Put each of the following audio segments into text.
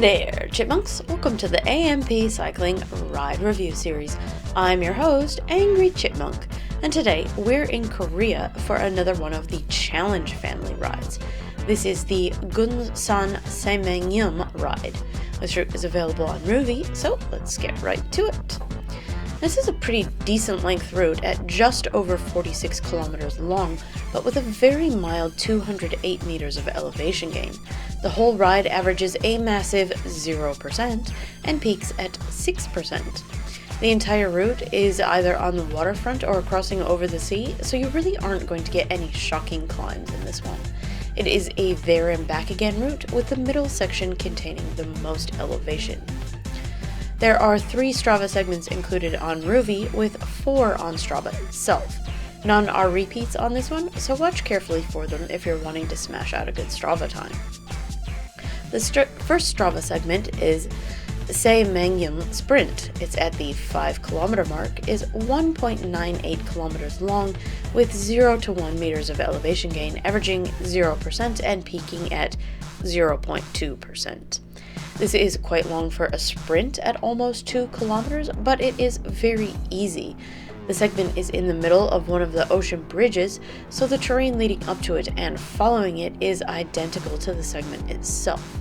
there, chipmunks! Welcome to the AMP Cycling Ride Review Series. I'm your host, Angry Chipmunk, and today we're in Korea for another one of the Challenge family rides. This is the Gunsan Saemangeum ride. This route is available on Rouvy, so let's get right to it. This is a pretty decent length route at just over 46 kilometers long, but with a very mild 208 meters of elevation gain. The whole ride averages a massive 0% and peaks at 6%. The entire route is either on the waterfront or crossing over the sea, so you really aren't going to get any shocking climbs in this one. It is a there and back again route, with the middle section containing the most elevation. There are 3 Strava segments included on Rouvy, with 4 on Strava itself. None are repeats on this one, so watch carefully for them if you're wanting to smash out a good Strava time. The first Strava segment is Saemangeum Sprint. It's at the 5 kilometer mark, is 1.98 kilometers long, with 0 to 1 meters of elevation gain, averaging 0% and peaking at 0.2%. This is quite long for a sprint at almost 2 kilometers, but it is very easy. The segment is in the middle of one of the ocean bridges, so the terrain leading up to it and following it is identical to the segment itself.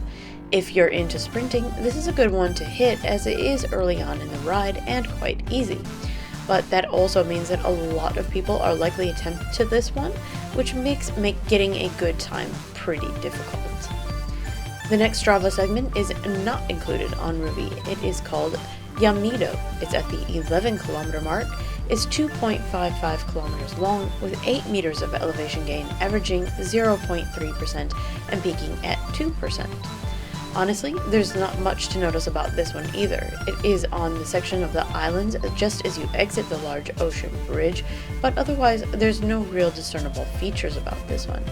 If you're into sprinting, this is a good one to hit, as it is early on in the ride and quite easy. But that also means that a lot of people are likely to attempt to this one, which makes getting a good time pretty difficult. The next Strava segment is not included on Rouvy. It is called Yamido. It's at the 11 kilometer mark, is 2.55 kilometers long, with 8 meters of elevation gain, averaging 0.3% and peaking at 2%. Honestly, there's not much to notice about this one either. It is on the section of the islands just as you exit the large ocean bridge, but otherwise there's no real discernible features about this one.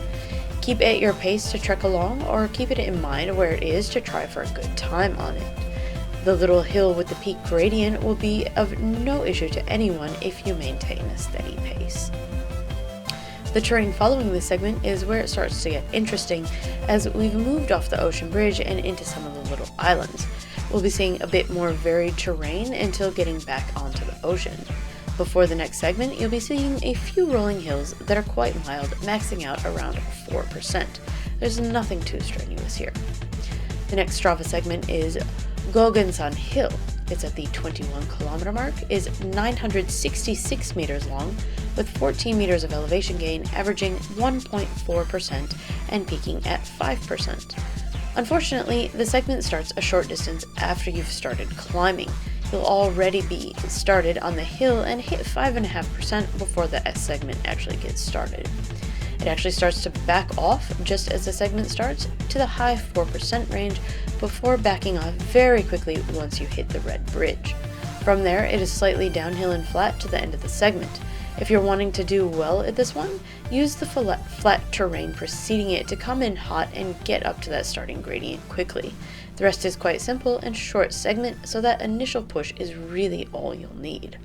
Keep at your pace to trek along, or keep it in mind where it is to try for a good time on it. The little hill with the peak gradient will be of no issue to anyone if you maintain a steady pace. The terrain following this segment is where it starts to get interesting, as we've moved off the ocean bridge and into some of the little islands. We'll be seeing a bit more varied terrain until getting back onto the ocean. Before the next segment, you'll be seeing a few rolling hills that are quite mild, maxing out around 4%. There's nothing too strenuous here. The next Strava segment is Gunsan Hill. It's at the 21 kilometer mark, is 966 meters long, with 14 meters of elevation gain, averaging 1.4% and peaking at 5%. Unfortunately, the segment starts a short distance after you've started climbing. You'll already be started on the hill and hit 5.5% before the S segment actually gets started. It actually starts to back off just as the segment starts to the high 4% range before backing off very quickly once you hit the red bridge. From there, it is slightly downhill and flat to the end of the segment. If you're wanting to do well at this one, use the flat terrain preceding it to come in hot and get up to that starting gradient quickly. The rest is quite simple and short segment, so that initial push is really all you'll need.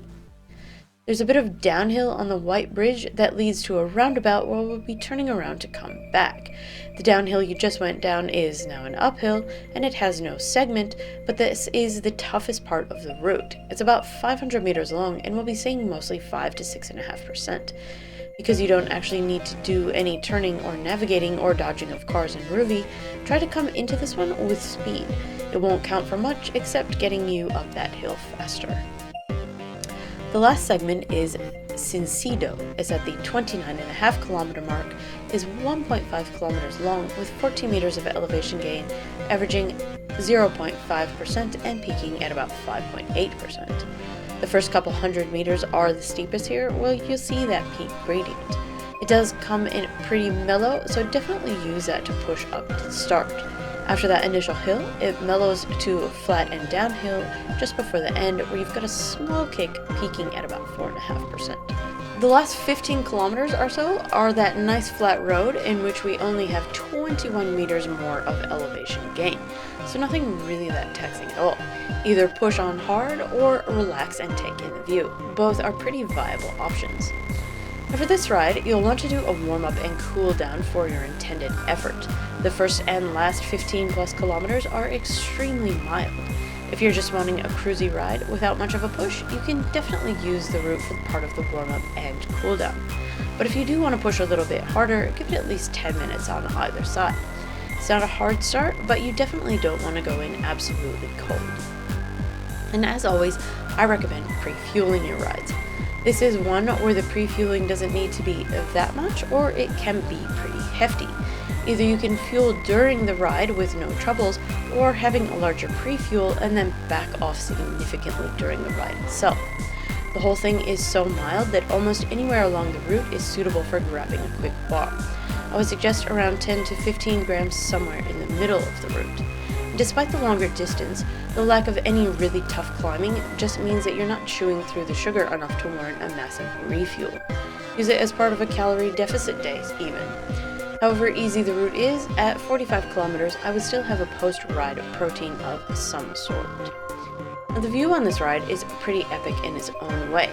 There's a bit of downhill on the white bridge that leads to a roundabout where we'll be turning around to come back. The downhill you just went down is now an uphill, and it has no segment, but this is the toughest part of the route. It's about 500 meters long, and we'll be seeing mostly 5 to 6.5%. Because you don't actually need to do any turning or navigating or dodging of cars in Rouvy, try to come into this one with speed. It won't count for much except getting you up that hill faster. The last segment is Sinsido. It's at the 29.5 kilometer mark, is 1.5 kilometers long, with 14 meters of elevation gain, averaging 0.5% and peaking at about 5.8%. The first couple hundred meters are the steepest here, where you'll see that peak gradient. It does come in pretty mellow, so definitely use that to push up to the start. After that initial hill, it mellows to flat and downhill just before the end, where you've got a small kick peaking at about 4.5%. The last 15 kilometers or so are that nice flat road in which we only have 21 meters more of elevation gain, so nothing really that taxing at all. Either push on hard or relax and take in the view. Both are pretty viable options. For this ride, you'll want to do a warm-up and cool down for your intended effort. The first and last 15 plus kilometers are extremely mild. If you're just wanting a cruisy ride without much of a push, you can definitely use the route for part of the warm-up and cool down. But if you do want to push a little bit harder, give it at least 10 minutes on either side. It's not a hard start, but you definitely don't want to go in absolutely cold. And as always, I recommend pre-fueling your rides. This is one where the pre-fueling doesn't need to be that much, or it can be pretty hefty. Either you can fuel during the ride with no troubles, or having a larger pre-fuel and then back off significantly during the ride itself. The whole thing is so mild that almost anywhere along the route is suitable for grabbing a quick bar. I would suggest around 10 to 15 grams somewhere in the middle of the route. Despite the longer distance, the lack of any really tough climbing just means that you're not chewing through the sugar enough to warrant a massive refuel. Use it as part of a calorie deficit day, even. However easy the route is, at 45 kilometers, I would still have a post-ride protein of some sort. Now, the view on this ride is pretty epic in its own way.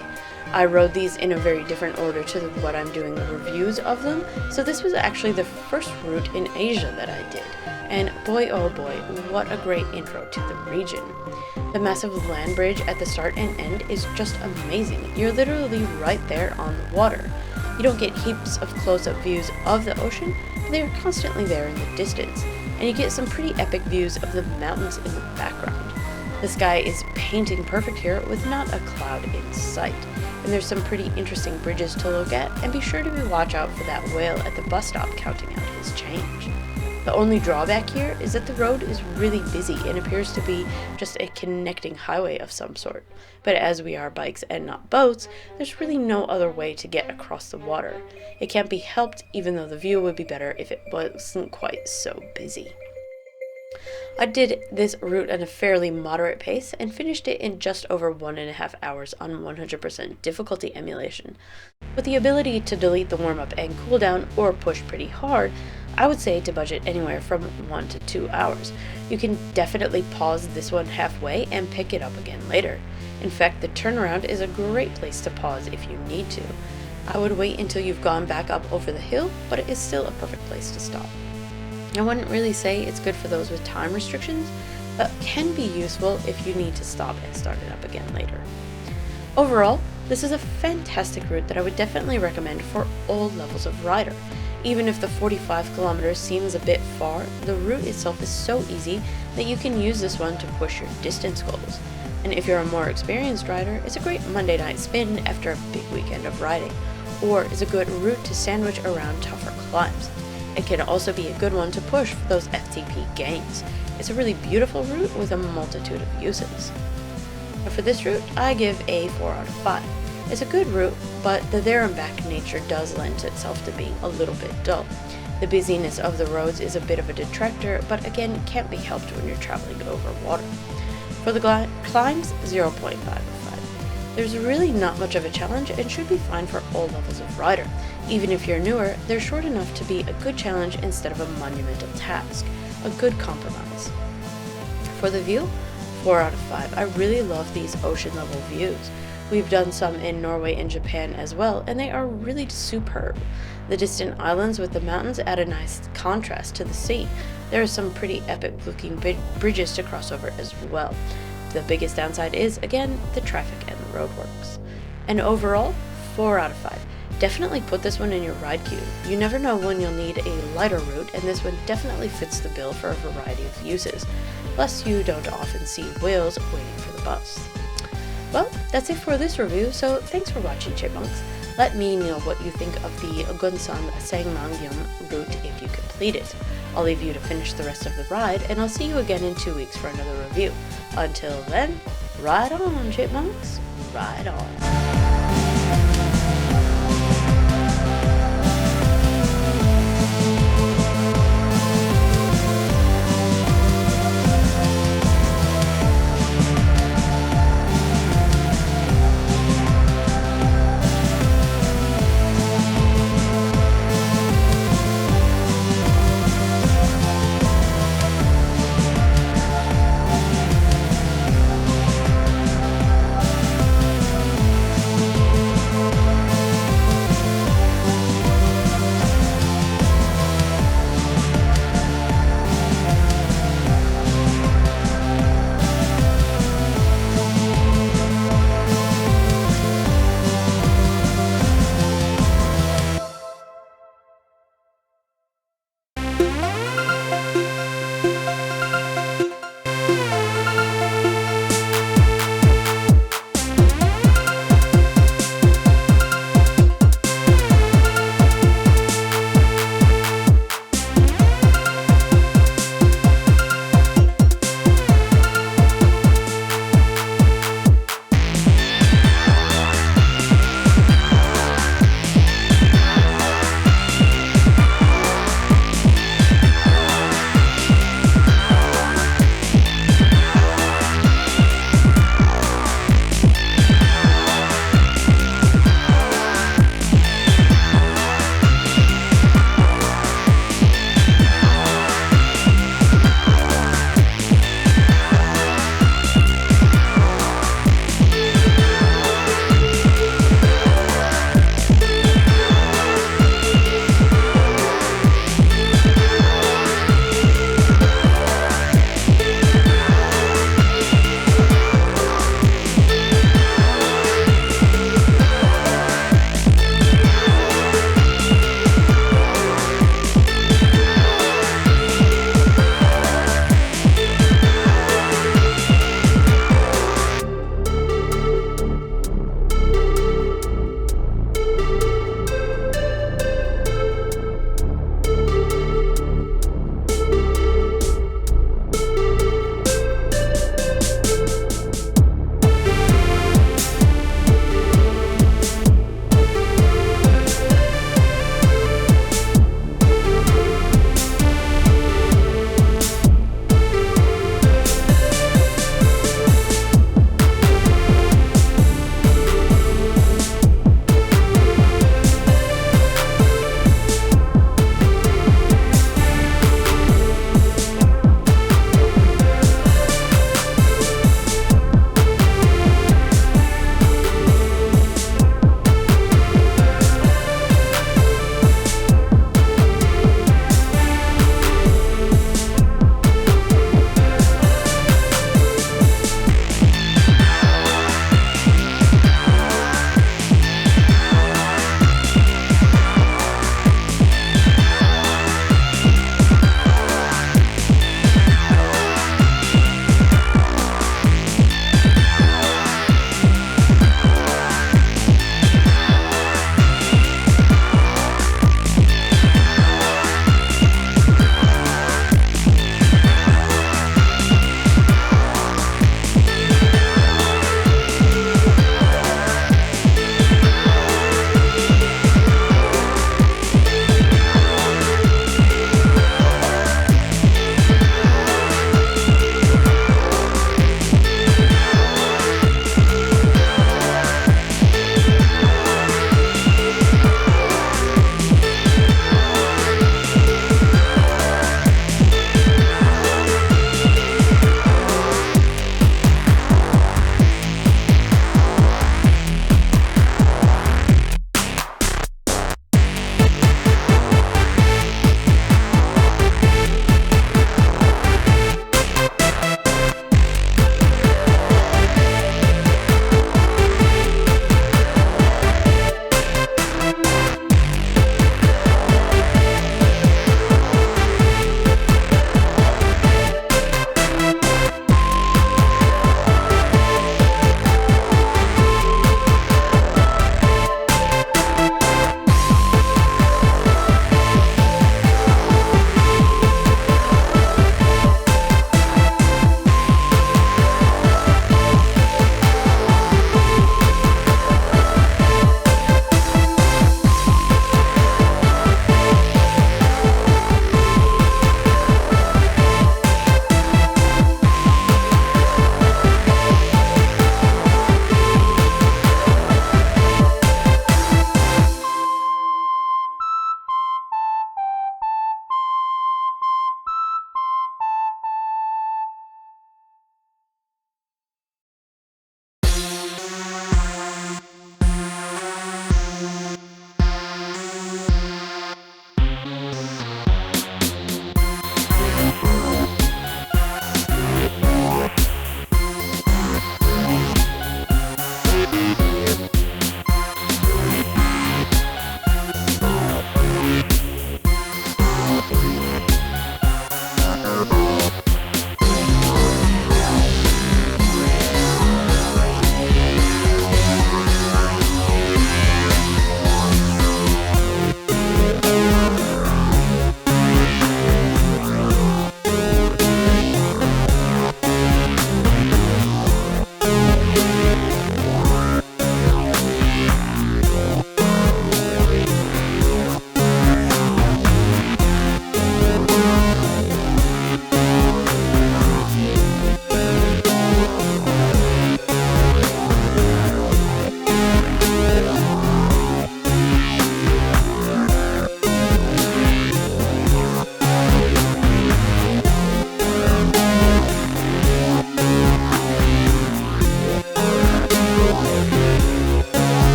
I rode these in a very different order to what I'm doing the reviews of them, so this was actually the first route in Asia that I did. And boy oh boy, what a great intro to the region. The massive land bridge at the start and end is just amazing. You're literally right there on the water. You don't get heaps of close-up views of the ocean, but they are constantly there in the distance, and you get some pretty epic views of the mountains in the background. The sky is painting perfect here with not a cloud in sight, and there's some pretty interesting bridges to look at, and be sure to watch out for that whale at the bus stop counting out his change. The only drawback here is that the road is really busy and appears to be just a connecting highway of some sort. But as we are bikes and not boats, there's really no other way to get across the water. It can't be helped, even though the view would be better if it wasn't quite so busy. I did this route at a fairly moderate pace and finished it in just over 1.5 hours on 100% difficulty emulation. With the ability to delete the warm-up and cool down or push pretty hard, I would say to budget anywhere from 1 to 2 hours. You can definitely pause this one halfway and pick it up again later. In fact, the turnaround is a great place to pause if you need to. I would wait until you've gone back up over the hill, but it is still a perfect place to stop. I wouldn't really say it's good for those with time restrictions, but can be useful if you need to stop and start it up again later. Overall, this is a fantastic route that I would definitely recommend for all levels of rider. Even if the 45 kilometers seems a bit far, the route itself is so easy that you can use this one to push your distance goals. And if you're a more experienced rider, it's a great Monday night spin after a big weekend of riding, or is a good route to sandwich around tougher climbs. It can also be a good one to push for those FTP gains. It's a really beautiful route with a multitude of uses. But for this route, I give a 4 out of 5. It's a good route, but the there and back nature does lend itself to being a little bit dull. The busyness of the roads is a bit of a detractor, but again, can't be helped when you're traveling over water. For the climbs, 0.5 out of 5. There's really not much of a challenge and should be fine for all levels of rider. Even if you're newer, they're short enough to be a good challenge instead of a monumental task, a good compromise. For the view, 4 out of 5. I really love these ocean level views. We've done some in Norway and Japan as well, and they are really superb. The distant islands with the mountains add a nice contrast to the sea. There are some pretty epic looking bridges to cross over as well. The biggest downside is, again, the traffic and the roadworks. And overall, 4 out of 5. Definitely put this one in your ride queue. You never know when you'll need a lighter route, and this one definitely fits the bill for a variety of uses. Plus, you don't often see whales waiting for the bus. Well, that's it for this review, so thanks for watching, Chipmunks. Let me know what you think of the Gunsan Saemangeum route if you complete it. I'll leave you to finish the rest of the ride, and I'll see you again in 2 weeks for another review. Until then, ride on, Chipmunks, ride on.